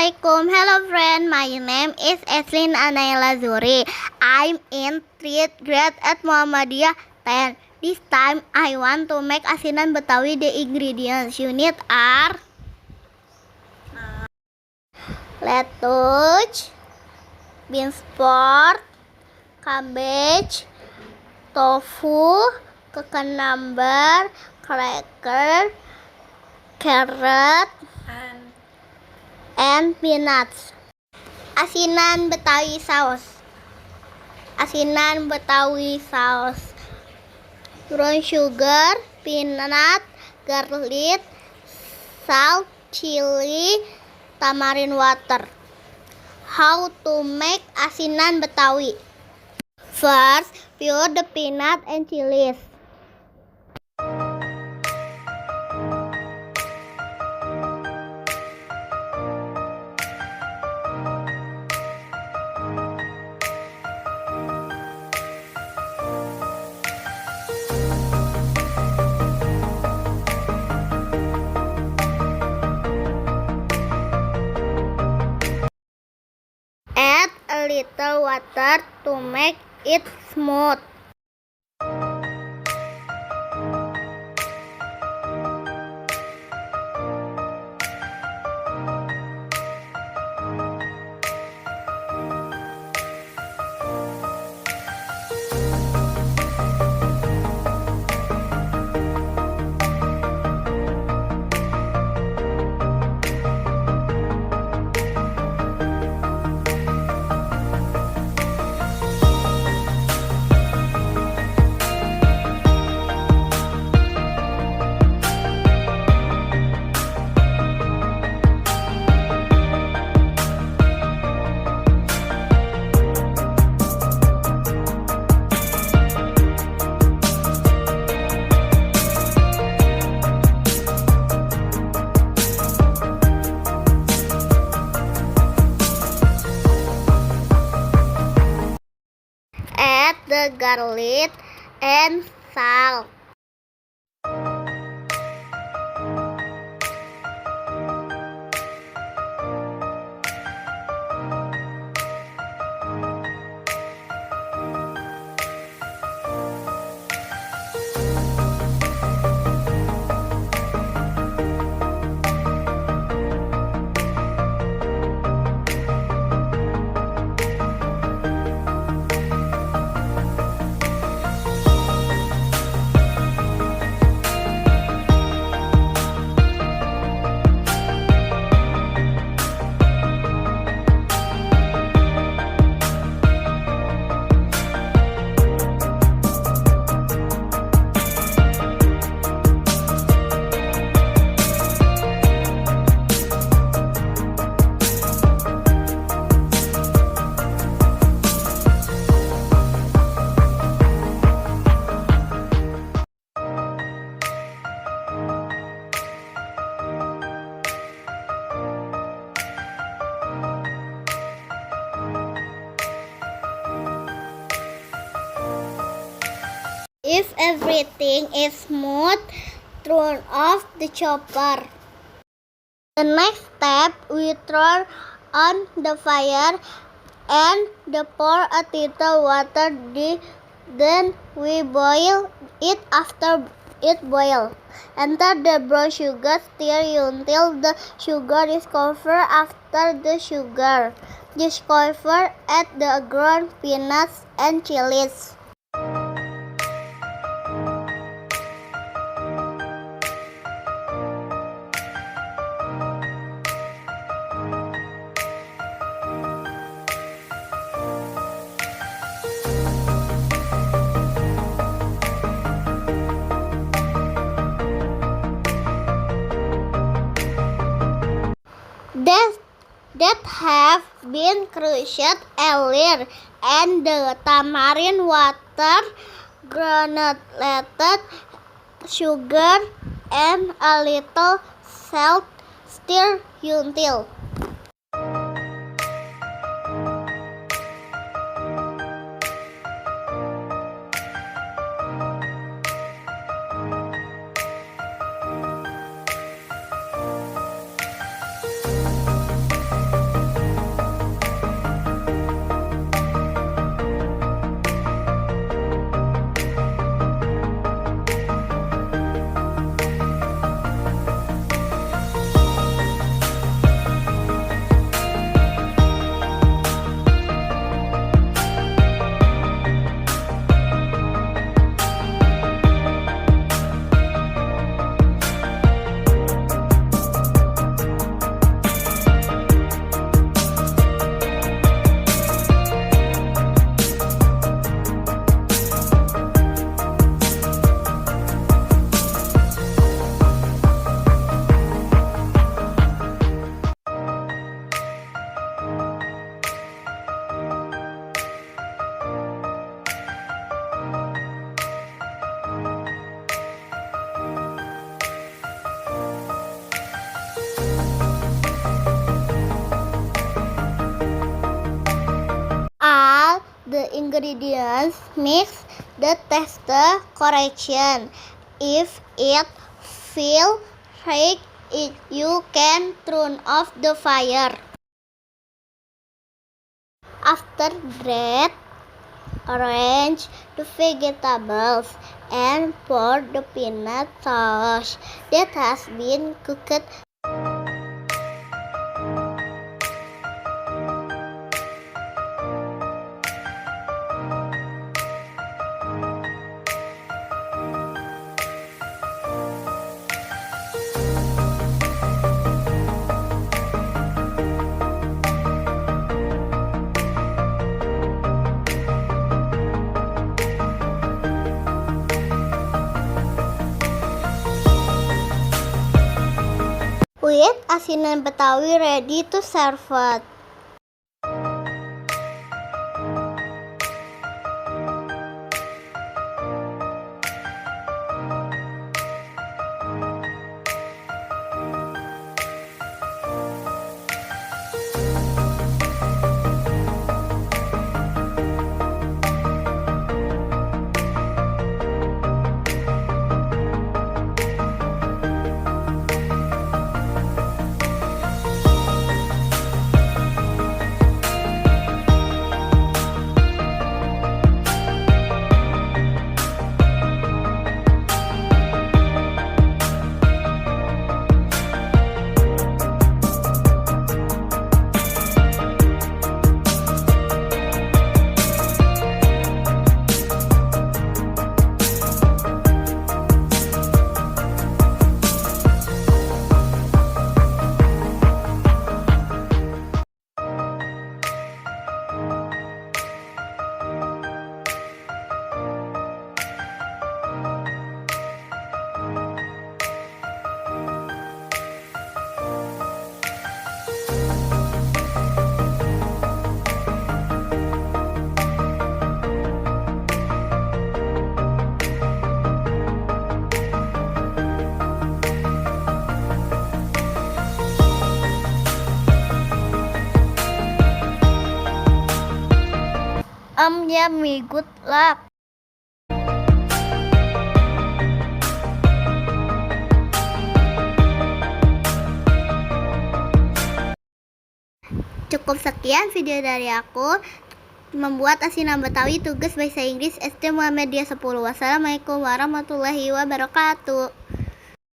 Assalamualaikum. Hello friend, my name is Eslin Anaela Zuri. I'm in 3rd grade at Muhammadiyah 10. This time I want to make asinan Betawi. The ingredients you need are lettuce, bean sport, cabbage, tofu, cucumber, cracker, carrot, and peanuts. Asinan Betawi sauce. Asinan Betawi sauce. Brown sugar, peanut, garlic, salt, chili, tamarind water. How to make asinan Betawi? First, pure the peanut and chilies. Add a little water to make it smooth. Add the garlic and salt. If everything is smooth, turn off the chopper. The next step, we turn on the fire and pour a little water. Then we boil it. After it boils, enter the brown sugar. Stir until the sugar is covered. After the sugar is covered, add the ground peanuts and chilies. That have been crushed earlier, and the tamarind water, granulated sugar, and a little salt. Stir until the ingredients, mix the taste correction. If it feels right, you can turn off the fire. After that, arrange the vegetables and pour the peanut sauce that has been cooked. With asinan Betawi ready to serve it. Yummy, good luck. Cukup sekian video dari aku. Membuat asinan Betawi tugas bahasa Inggris SD Muhammadiyah 10. Wassalamualaikum warahmatullahi wabarakatuh.